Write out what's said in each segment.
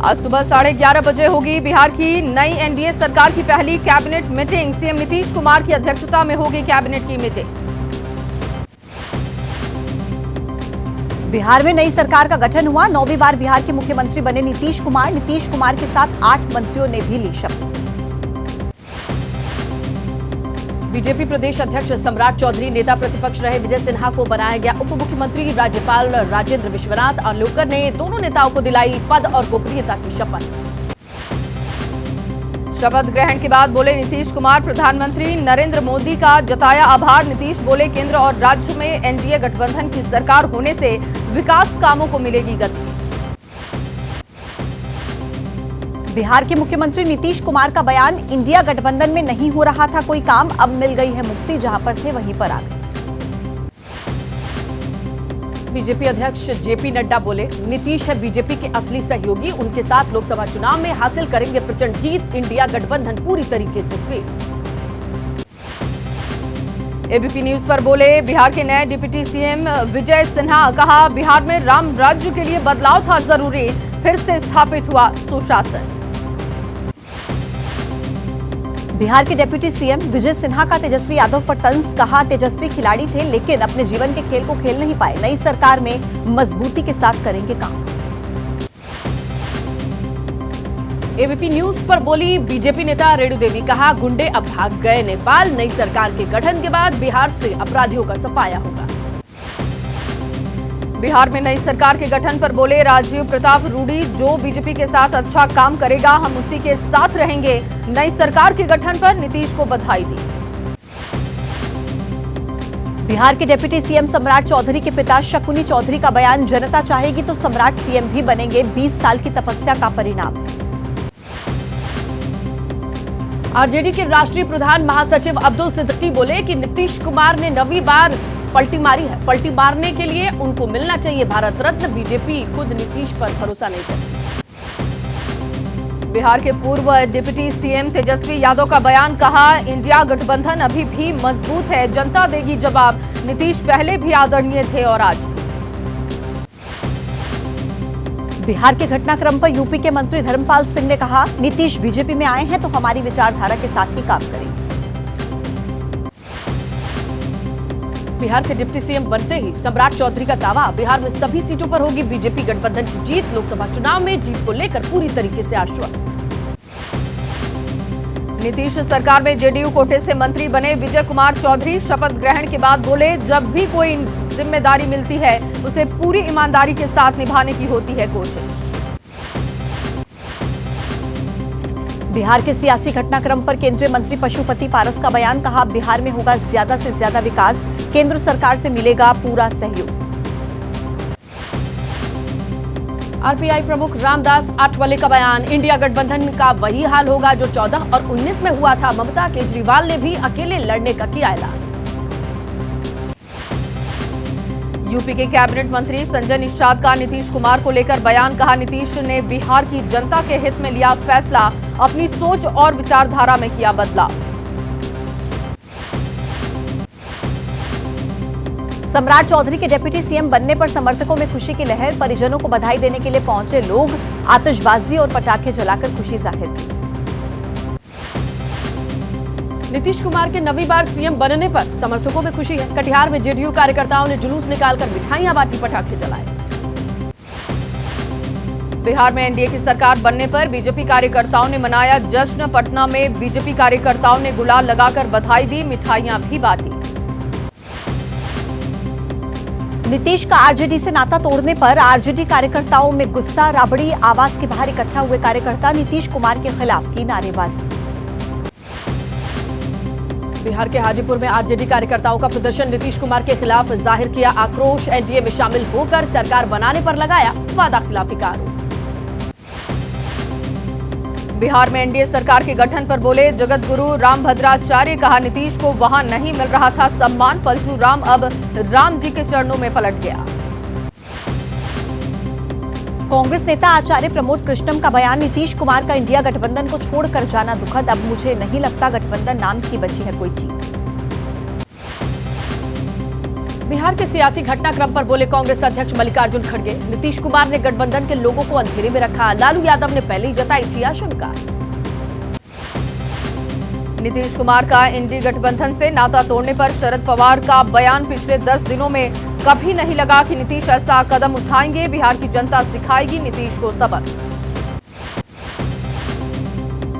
आज सुबह 11:30 बजे होगी बिहार की नई एनडीए सरकार की पहली cabinet meeting. CM Nitish Kumar की अध्यक्षता में होगी कैबिनेट की मीटिंग। बिहार में नई सरकार का गठन हुआ। 9वीं बार बिहार के मुख्यमंत्री बने नीतीश कुमार। नीतीश कुमार के साथ 8 मंत्रियों ने भी ली शपथ। बीजेपी प्रदेश अध्यक्ष सम्राट चौधरी, नेता प्रतिपक्ष रहे विजय सिन्हा को बनाया गया उप मुख्यमंत्री। राज्यपाल राजेंद्र विश्वनाथ आर्लेकर ने दोनों नेताओं को दिलाई पद और गोपनीयता की शपथ। शपथ ग्रहण के बाद बोले नीतीश कुमार, प्रधानमंत्री नरेंद्र मोदी का जताया आभार। नीतीश बोले, केंद्र और राज्य में एनडीए गठबंधन की सरकार होने से विकास कामों को मिलेगी गति। बिहार के मुख्यमंत्री नीतीश कुमार का बयान, इंडिया गठबंधन में नहीं हो रहा था कोई काम, अब मिल गई है मुक्ति, जहां पर थे वहीं पर आ गए। बीजेपी अध्यक्ष जेपी नड्डा बोले, नीतीश है बीजेपी के असली सहयोगी, उनके साथ लोकसभा चुनाव में हासिल करेंगे प्रचंड जीत। इंडिया गठबंधन पूरी तरीके से फेल। एबीपी न्यूज पर बोले बिहार के नए डिप्टी सीएम विजय सिन्हा, कहा बिहार में राम राज्य के लिए बदलाव था जरूरी, फिर से स्थापित हुआ सुशासन। बिहार के डिप्टी सीएम विजय सिन्हा का तेजस्वी यादव पर तंज, कहा तेजस्वी खिलाड़ी थे लेकिन अपने जीवन के खेल को खेल नहीं पाए, नई सरकार में मजबूती के साथ करेंगे काम। एबीपी न्यूज पर बोली बीजेपी नेता रेणु देवी, कहा गुंडे अब भाग गए नेपाल, नई सरकार के गठन के बाद बिहार से अपराधियों का सफाया होगा। बिहार में नई सरकार के गठन पर बोले राजीव प्रताप रूडी, जो बीजेपी के साथ अच्छा काम करेगा हम उसी के साथ रहेंगे। नई सरकार के गठन पर नीतीश को बधाई दी। बिहार के डिप्टी सीएम सम्राट चौधरी के पिता शकुनी चौधरी का बयान, जनता चाहेगी तो सम्राट सीएम भी बनेंगे, 20 साल की तपस्या का परिणाम। आरजेडी के राष्ट्रीय प्रधान महासचिव अब्दुल सिद्दीकी बोले कि नीतीश कुमार ने 9वीं बार पलटी मारी है, पलटी मारने के लिए उनको मिलना चाहिए भारत रत्न। बीजेपी खुद नीतीश पर भरोसा नहीं करती। बिहार के पूर्व डिप्टी सीएम तेजस्वी यादव का बयान, कहा इंडिया गठबंधन अभी भी मजबूत है, जनता देगी जवाब। नीतीश पहले भी आदरणीय थे और आज भी। बिहार के घटनाक्रम पर यूपी के मंत्री धर्मपाल सिंह ने कहा, नीतीश बीजेपी में आए हैं तो हमारी विचारधारा के साथ ही काम करेंगे। बिहार के डिप्टी सीएम बनते ही सम्राट चौधरी का दावा, बिहार में सभी सीटों पर होगी बीजेपी गठबंधन की जीत। लोकसभा चुनाव में जीत को लेकर पूरी तरीके से आश्वस्त। नीतीश सरकार में जेडीयू कोटे से मंत्री बने विजय कुमार चौधरी, शपथ ग्रहण के बाद बोले जब भी कोई जिम्मेदारी मिलती है उसे पूरी ईमानदारी के साथ निभाने की होती है कोशिश। बिहार के सियासी घटनाक्रम पर केंद्रीय मंत्री पशुपति पारस का बयान, कहा बिहार में होगा ज्यादा से ज्यादा विकास, केंद्र सरकार से मिलेगा पूरा सहयोग। आरपीआई प्रमुख रामदास आठवले का बयान, इंडिया गठबंधन का वही हाल होगा जो 14 और 19 में हुआ था। ममता केजरीवाल ने भी अकेले लड़ने का किया ऐलान। यूपी के कैबिनेट मंत्री संजय निषाद का नीतीश कुमार को लेकर बयान, कहा नीतीश ने बिहार की जनता के हित में लिया फैसला, अपनी सोच और विचारधारा में किया बदलाव। सम्राट चौधरी के डिप्टी सीएम बनने पर समर्थकों में खुशी की लहर, परिजनों को बधाई देने के लिए पहुंचे लोग, आतिशबाजी और पटाखे जलाकर खुशी जाहिर की। नीतीश कुमार के 9वीं बार सीएम बनने पर समर्थकों में खुशी है। कटिहार में जेडीयू कार्यकर्ताओं ने जुलूस निकालकर मिठाइयां बांटी, पटाखे जलाए। बिहार में एनडीए की सरकार बनने पर बीजेपी कार्यकर्ताओं ने मनाया जश्न। पटना में बीजेपी कार्यकर्ताओं ने गुलाल लगाकर बधाई दी, मिठाइयां भी बांटी। नीतीश का आरजेडी से नाता तोड़ने पर आरजेडी कार्यकर्ताओं में गुस्सा, राबड़ी आवास के बाहर इकट्ठा हुए कार्यकर्ता नीतीश कुमार के खिलाफ की नारेबाजी। बिहार के हाजीपुर में आरजेडी कार्यकर्ताओं का प्रदर्शन, नीतीश कुमार के खिलाफ जाहिर किया आक्रोश। एनडीए में शामिल होकर सरकार बनाने पर लगाया वादा खिलाफी का आरोप। बिहार में एनडीए सरकार के गठन पर बोले जगत गुरु रामभद्राचार्य, कहा नीतीश को वहां नहीं मिल रहा था सम्मान, पलटू राम अब राम जी के चरणों में पलट गया। कांग्रेस नेता आचार्य प्रमोद कृष्णम का बयान, नीतीश कुमार का इंडिया गठबंधन को छोड़कर जाना दुखद, अब मुझे नहीं लगता गठबंधन नाम की बची है कोई चीज। बिहार के सियासी घटनाक्रम पर बोले कांग्रेस अध्यक्ष मल्लिकार्जुन खड़गे। नीतीश कुमार ने गठबंधन के लोगों को अंधेरे में रखा, लालू यादव ने पहले ही जताई थी आशंका। नीतीश कुमार का इंडी गठबंधन से नाता तोड़ने पर शरद पवार का बयान। पिछले 10 दिनों में कभी नहीं लगा कि नीतीश ऐसा कदम उठाएंगे। बिहार की जनता सिखाएगी नीतीश को सबक।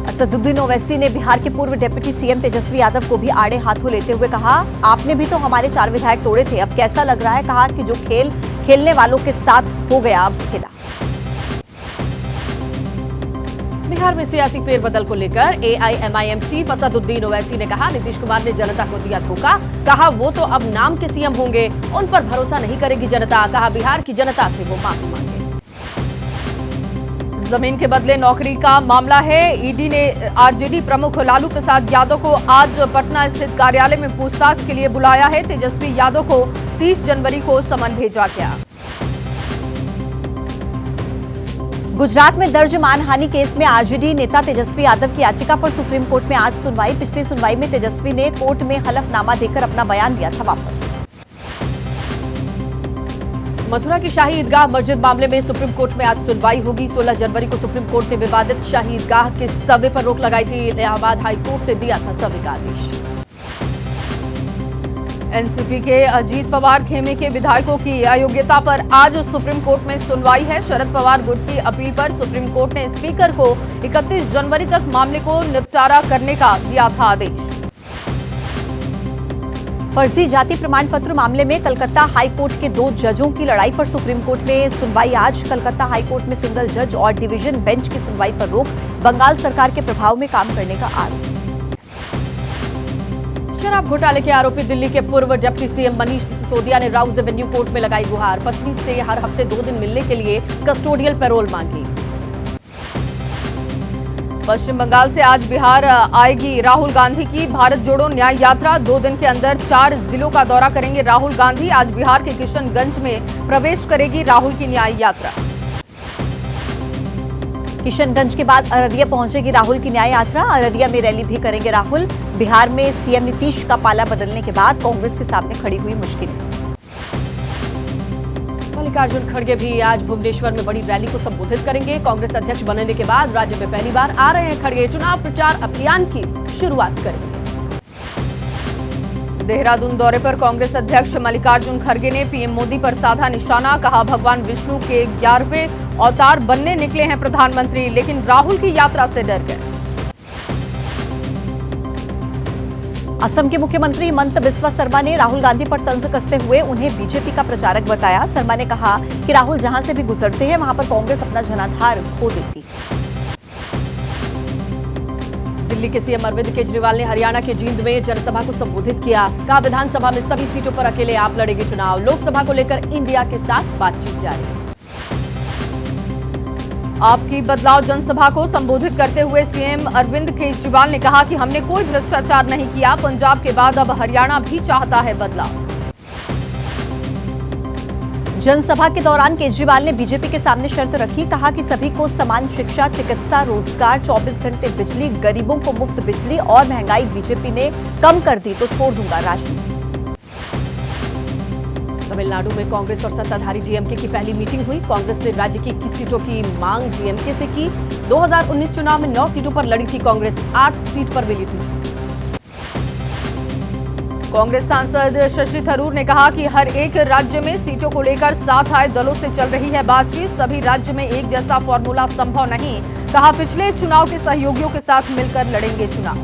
असदुद्दीन ओवैसी ने बिहार के पूर्व डिप्टी सीएम तेजस्वी यादव को भी आड़े हाथों लेते हुए कहा, आपने भी तो हमारे 4 विधायक तोड़े थे, अब कैसा लग रहा है। कहा कि जो खेल खेलने वालों के साथ हो गया अब खेला। बिहार में सियासी फेरबदल को लेकर एआईएमआईएम चीफ असदुद्दीन ओवैसी ने कहा, नीतीश कुमार ने जनता को दिया धोखा। कहा वो तो अब नाम के सीएम होंगे, उन पर भरोसा नहीं करेगी जनता। कहा बिहार की जनता से वो माफी मांगे। जमीन के बदले नौकरी का मामला है। ईडी ने आरजेडी प्रमुख लालू प्रसाद यादव को आज पटना स्थित कार्यालय में पूछताछ के लिए बुलाया है। तेजस्वी यादव को 30 जनवरी को समन भेजा गया। गुजरात में दर्ज मानहानि केस में आरजेडी नेता तेजस्वी यादव की याचिका पर सुप्रीम कोर्ट में आज सुनवाई। पिछली सुनवाई में तेजस्वी ने कोर्ट में हलफनामा देकर अपना बयान दिया था वापस। मथुरा की शाही ईदगाह मस्जिद मामले में सुप्रीम कोर्ट में आज सुनवाई होगी। 16 जनवरी को सुप्रीम कोर्ट ने विवादित शाही ईदगाह के सर्वे पर रोक लगाई थी। इलाहाबाद हाई कोर्ट ने दिया था सर्वे का आदेश। एनसीपी के अजीत पवार खेमे के विधायकों की अयोग्यता पर आज सुप्रीम कोर्ट में सुनवाई है। शरद पवार गुट की अपील पर सुप्रीम कोर्ट ने स्पीकर को 31 जनवरी तक मामले को निपटारा करने का दिया था आदेश। फर्जी जाति प्रमाण पत्र मामले में कलकत्ता हाई कोर्ट के 2 जजों की लड़ाई पर सुप्रीम कोर्ट में सुनवाई आज। कलकत्ता हाई कोर्ट में सिंगल जज और डिवीजन बेंच की सुनवाई पर रोक। बंगाल सरकार के प्रभाव में काम करने का आरोप। शराब घोटाले के आरोपी दिल्ली के पूर्व डिप्टी सीएम मनीष सिसोदिया ने राउज एवेन्यू कोर्ट में लगाई गुहार। पत्नी से हर हफ्ते 2 दिन मिलने के लिए कस्टोडियल पैरोल मांगी। पश्चिम बंगाल से आज बिहार आएगी राहुल गांधी की भारत जोड़ो न्याय यात्रा। 2 दिन के अंदर 4 जिलों का दौरा करेंगे राहुल गांधी। आज बिहार के किशनगंज में प्रवेश करेगी राहुल की न्याय यात्रा। किशनगंज के बाद अररिया पहुंचेगी राहुल की न्याय यात्रा। अररिया में रैली भी करेंगे राहुल। बिहार में सीएम नीतीश का पाला बदलने के बाद कांग्रेस के सामने खड़ी हुई मुश्किलें। मल्लिकार्जुन खड़गे भी आज भुवनेश्वर में बड़ी रैली को संबोधित करेंगे। कांग्रेस अध्यक्ष बनने के बाद राज्य में पहली बार आ रहे हैं खड़गे। चुनाव प्रचार अभियान की शुरुआत करेंगे। देहरादून दौरे पर कांग्रेस अध्यक्ष मल्लिकार्जुन खड़गे ने पीएम मोदी पर साधा निशाना। कहा भगवान विष्णु के 11वें अवतार बनने निकले हैं प्रधानमंत्री, लेकिन राहुल की यात्रा से डर गए। असम के मुख्यमंत्री हिमंत बिस्वा शर्मा ने राहुल गांधी पर तंज कसते हुए उन्हें बीजेपी का प्रचारक बताया। शर्मा ने कहा कि राहुल जहां से भी गुजरते हैं वहां पर कांग्रेस अपना जनाधार खो देती। दिल्ली के सीएम अरविंद केजरीवाल ने हरियाणा के जींद में जनसभा को संबोधित किया। कहा विधानसभा में सभी सीटों पर अकेले आप लड़ेंगे चुनाव। लोकसभा को लेकर इंडिया के साथ बातचीत जारी। आपकी बदलाव जनसभा को संबोधित करते हुए सीएम अरविंद केजरीवाल ने कहा कि हमने कोई भ्रष्टाचार नहीं किया। पंजाब के बाद अब हरियाणा भी चाहता है बदलाव। जनसभा के दौरान केजरीवाल ने बीजेपी के सामने शर्त रखी। कहा कि सभी को समान शिक्षा, चिकित्सा, रोजगार, 24 घंटे बिजली, गरीबों को मुफ्त बिजली और महंगाई बीजेपी ने कम कर दी तो छोड़ दूंगा राजनीति। तमिलनाडु में कांग्रेस और सत्ताधारी डीएमके की पहली मीटिंग हुई। कांग्रेस ने राज्य की 21 सीटों की मांग डीएमके से की। 2019 चुनाव में 9 सीटों पर लड़ी थी कांग्रेस, 8 सीट पर मिली थी जीत। कांग्रेस सांसद शशि थरूर ने कहा कि हर एक राज्य में सीटों को लेकर साथ आए दलों से चल रही है बातचीत। सभी राज्य में एक जैसा फॉर्मूला संभव नहीं। कहा पिछले चुनाव के सहयोगियों के साथ मिलकर लड़ेंगे चुनाव।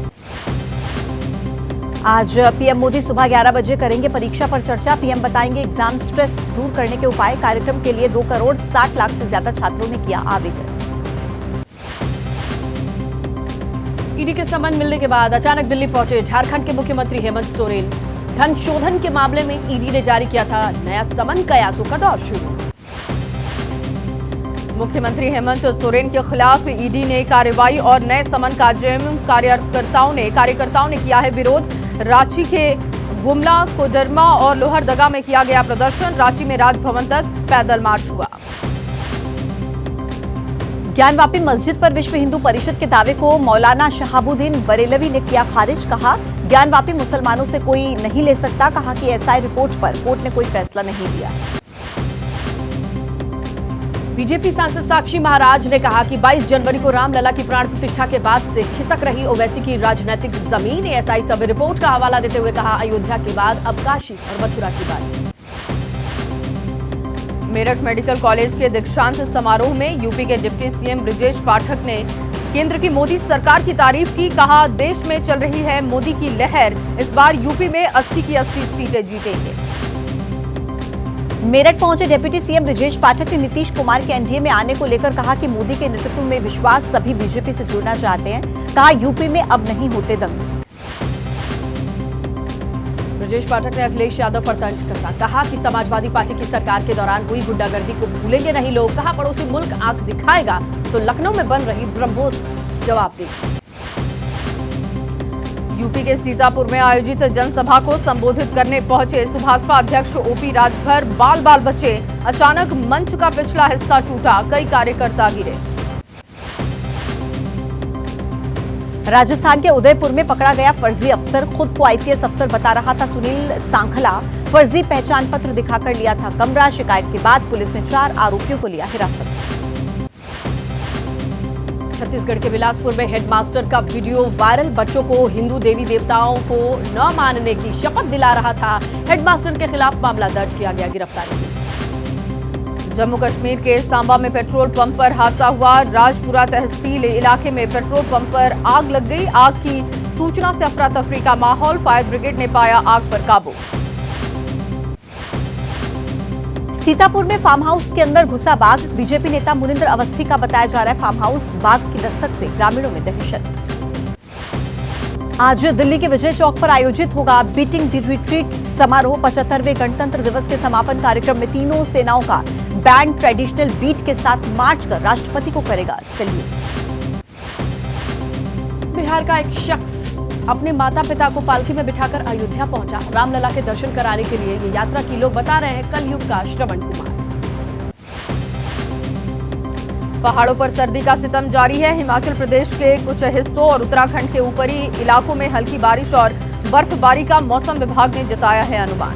आज पीएम मोदी सुबह 11 बजे करेंगे परीक्षा पर चर्चा। पीएम बताएंगे एग्जाम स्ट्रेस दूर करने के उपाय। कार्यक्रम के लिए 2 करोड़ 60 लाख से ज्यादा छात्रों ने किया आवेदन। ईडी के समन मिलने के बाद अचानक दिल्ली पहुंचे झारखंड के मुख्यमंत्री हेमंत सोरेन। धन शोधन के मामले में ईडी ने जारी किया था नया समन। कयासों का दौर शुरू। मुख्यमंत्री हेमंत सोरेन के खिलाफ ईडी ने कार्रवाई और नए समन का जेएमएम कार्यकर्ताओं ने किया है विरोध। रांची के गुमला, कोडरमा और लोहरदगा में किया गया प्रदर्शन। रांची में राजभवन तक पैदल मार्च हुआ। ज्ञानवापी मस्जिद पर विश्व हिंदू परिषद के दावे को मौलाना शहाबुद्दीन बरेलवी ने किया खारिज। कहा ज्ञानवापी मुसलमानों से कोई नहीं ले सकता। कहा कि एसआई रिपोर्ट पर कोर्ट ने कोई फैसला नहीं दिया। बीजेपी सांसद साक्षी महाराज ने कहा कि 22 जनवरी को रामलला की प्राण प्रतिष्ठा के बाद से खिसक रही ओवैसी की राजनीतिक जमीन। एसआई सर्वे रिपोर्ट का हवाला देते हुए कहा अयोध्या के बाद अब काशी और मथुरा की बात। मेरठ मेडिकल कॉलेज के दीक्षांत समारोह में यूपी के डिप्टी सीएम ब्रजेश पाठक ने केंद्र की मोदी सरकार की तारीफ की। कहा देश में चल रही है मोदी की लहर, इस बार यूपी में 80 की 80 सीटें जीतेंगे। मेरठ पहुंचे डिप्टी सीएम ब्रजेश पाठक ने नीतीश कुमार के एनडीए में आने को लेकर कहा कि मोदी के नेतृत्व में विश्वास, सभी बीजेपी से जुड़ना चाहते हैं। कहा यूपी में अब नहीं होते दंगे। ब्रजेश पाठक ने अखिलेश यादव पर तंज कसा। कहा कि समाजवादी पार्टी की सरकार के दौरान हुई गुंडागर्दी को भूलेंगे नहीं लोग। कहा पड़ोसी मुल्क आंख दिखाएगा तो लखनऊ में बन रही ब्रह्मोस जवाब देगी। यूपी के सीतापुर में आयोजित जनसभा को संबोधित करने पहुंचे सुभाषपा अध्यक्ष ओपी राजभर। बाल बाल बचे, अचानक मंच का पिछला हिस्सा टूटा, कई कार्यकर्ता गिरे। राजस्थान के उदयपुर में पकड़ा गया फर्जी अफसर। खुद को आईपीएस अफसर बता रहा था सुनील सांखला। फर्जी पहचान पत्र दिखाकर लिया था कमरा। शिकायत के बाद पुलिस ने 4 आरोपियों को लिया हिरासत में। छत्तीसगढ़ के बिलासपुर में हेडमास्टर का वीडियो वायरल। बच्चों को हिंदू देवी देवताओं को न मानने की शपथ दिला रहा था। हेडमास्टर के खिलाफ मामला दर्ज किया गया, गिरफ्तारी की। जम्मू कश्मीर के सांबा में पेट्रोल पंप पर हादसा हुआ। राजपुरा तहसील इलाके में पेट्रोल पंप पर आग लग गई। आग की सूचना से अफरा तफरी का माहौल। फायर ब्रिगेड ने पाया आग पर काबू। सीतापुर में फार्म हाउस के अंदर घुसा बाघ। बीजेपी नेता मुनिंदर अवस्थी का बताया जा रहा है फार्म हाउस। बाघ की दस्तक से ग्रामीणों में दहशत। आज दिल्ली के विजय चौक पर आयोजित होगा बीटिंग द रिट्रीट समारोह। 75वें गणतंत्र दिवस के समापन कार्यक्रम में तीनों सेनाओं का बैंड ट्रेडिशनल बीट के साथ मार्च कर राष्ट्रपति को करेगा सैल्यूट। बिहार का एक शख्स अपने माता पिता को पालकी में बिठाकर अयोध्या पहुंचा। रामलला के दर्शन कराने के लिए ये यात्रा की लोग बता रहे हैं कलयुग का श्रवण कुमार। पहाड़ों पर सर्दी का सितम जारी है। हिमाचल प्रदेश के कुछ हिस्सों और उत्तराखंड के ऊपरी इलाकों में हल्की बारिश और बर्फबारी का मौसम विभाग ने जताया है अनुमान।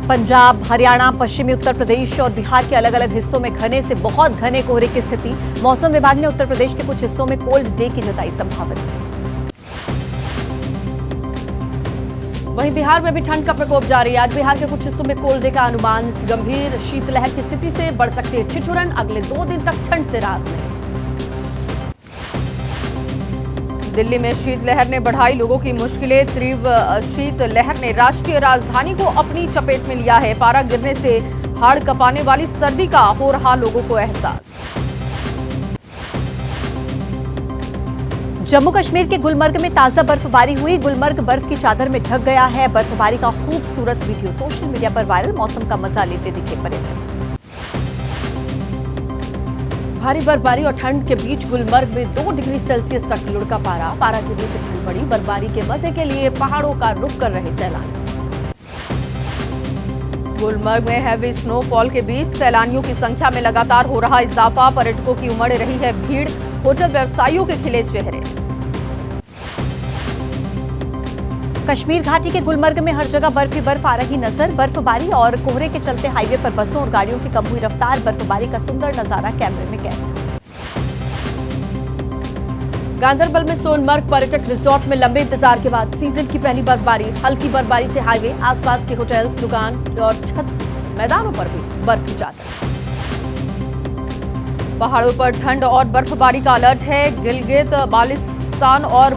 पंजाब, हरियाणा, पश्चिमी उत्तर प्रदेश और बिहार के अलग अलग हिस्सों में घने से बहुत घने कोहरे की स्थिति। मौसम विभाग ने उत्तर प्रदेश के कुछ हिस्सों में कोल्ड डे की जताई संभावना। वहीं बिहार में भी ठंड का प्रकोप जारी है। आज बिहार के कुछ हिस्सों में कोल्ड डे का अनुमान। गंभीर शीतलहर की स्थिति से बढ़ सकती है ठिठुरन। अगले 2 दिन तक ठंड से राहत मिलेगी। दिल्ली में शीतलहर ने बढ़ाई लोगों की मुश्किलें। तीव्र शीतलहर ने राष्ट्रीय राजधानी को अपनी चपेट में लिया है। पारा गिरने से हाड़ कपाने वाली सर्दी का हो रहा लोगों को एहसास। जम्मू कश्मीर के गुलमर्ग में ताजा बर्फबारी हुई। गुलमर्ग बर्फ की चादर में ढक गया है। बर्फबारी का खूबसूरत वीडियो सोशल मीडिया पर वायरल। मौसम का मजा लेते दिखे पर्यटक। भारी बर्फबारी और ठंड के बीच गुलमर्ग में 2 डिग्री सेल्सियस तक लुढ़का पारा। पारा गिरने से ठंड बढ़ी। बर्फबारी के मजे के लिए पहाड़ों का रुख कर रहे सैलानी। गुलमर्ग में हैवी स्नोफॉल के बीच सैलानियों की संख्या में लगातार हो रहा इजाफा। पर्यटकों की उमड़ रही है भीड़। होटल व्यवसायियों के खिले चेहरे। कश्मीर घाटी के गुलमर्ग में हर जगह बर्फ ही बर्फ आ रही नजर। बर्फबारी और कोहरे के चलते हाईवे पर बसों और गाड़ियों की कम हुई रफ्तार। बर्फबारी का सुंदर नजारा कैमरे में कैद। गांदरबल में सोनमर्ग पर्यटक रिजॉर्ट में लंबे इंतजार के बाद सीजन की पहली बर्फबारी। हल्की बर्फबारी से हाईवे, आसपास के होटल्स, दुकान और छत मैदानों पर भी बर्फ की चादर। पहाड़ों पर ठंड और बर्फबारी का अलर्ट है। गिलगित बाल्टिस्तान और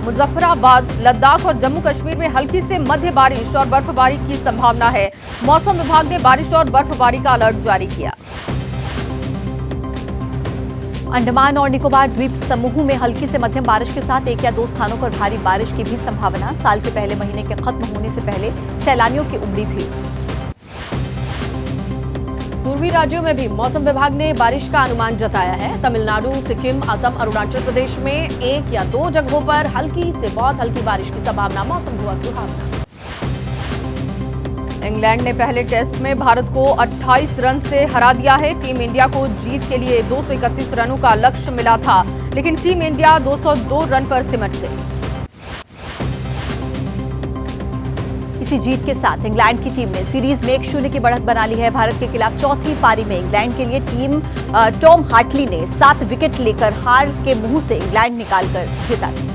मुजफ्फराबाद, लद्दाख और जम्मू कश्मीर में हल्की से मध्य बारिश और बर्फबारी की संभावना है। मौसम विभाग ने बारिश और बर्फबारी का अलर्ट जारी किया। अंडमान और निकोबार द्वीप समूह में हल्की से मध्यम बारिश के साथ 1 या 2 स्थानों पर भारी बारिश की भी संभावना। साल के पहले महीने के खत्म होने से पहले सैलानियों की उमड़ी भीड़। पूर्वी राज्यों में भी मौसम विभाग ने बारिश का अनुमान जताया है। तमिलनाडु, सिक्किम, असम, अरुणाचल प्रदेश में 1 या 2 जगहों पर हल्की से बहुत हल्की बारिश की संभावना। मौसम हुआ सुहावना। इंग्लैंड ने पहले टेस्ट में भारत को 28 रन से हरा दिया है। टीम इंडिया को जीत के लिए 231 रनों का लक्ष्य मिला था, लेकिन टीम इंडिया 202 रन पर सिमट गई। इसी जीत के साथ इंग्लैंड की टीम ने सीरीज में 1-0 की बढ़त बना ली है। भारत के खिलाफ चौथी पारी में इंग्लैंड के लिए टीम टॉम हार्टली ने 7 विकेट लेकर हार के मुंह से इंग्लैंड निकालकर जिता दी।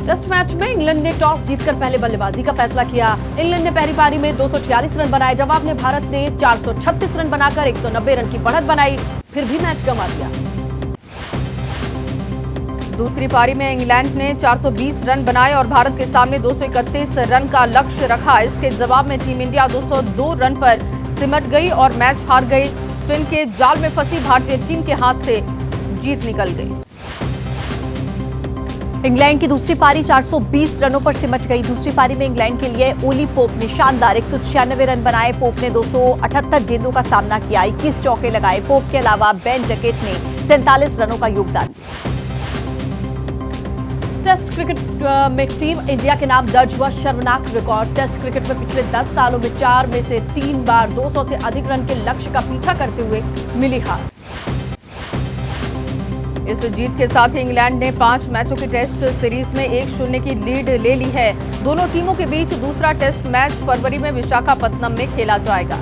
टेस्ट मैच में इंग्लैंड ने टॉस जीतकर पहले बल्लेबाजी का फैसला किया। इंग्लैंड ने पहली पारी में 246 रन बनाए। जवाब में भारत ने 436 रन बनाकर 190 रन की बढ़त बनाई, फिर भी मैच गंवा दिया। दूसरी पारी में इंग्लैंड ने 420 रन बनाए और भारत के सामने 231 रन का लक्ष्य रखा। इसके जवाब में टीम इंडिया 202 रन पर सिमट गई और मैच हार गई। स्पिन के जाल में फंसी भारतीय टीम के हाथ से जीत निकल गई। इंग्लैंड की दूसरी पारी 420 रनों पर सिमट गई। दूसरी पारी में इंग्लैंड के लिए ओली पोप ने शानदार 196 रन बनाए। पोप ने 278 गेंदों का सामना किया, 21 चौके लगाए। पोप के अलावा बेन डकेट ने 47 रनों का योगदान दिया। टेस्ट क्रिकेट में टीम इंडिया के नाम दर्ज हुआ शर्मनाक रिकॉर्ड। टेस्ट क्रिकेट में पिछले 10 सालों में 4 में से 3 बार 200 से अधिक रन के लक्ष्य का पीछा करते हुए मिली हार। इस जीत के साथ ही इंग्लैंड ने 5 मैचों की टेस्ट सीरीज में 1-0 की लीड ले ली है। दोनों टीमों के बीच दूसरा टेस्ट मैच फरवरी में विशाखापत्तनम में खेला जाएगा।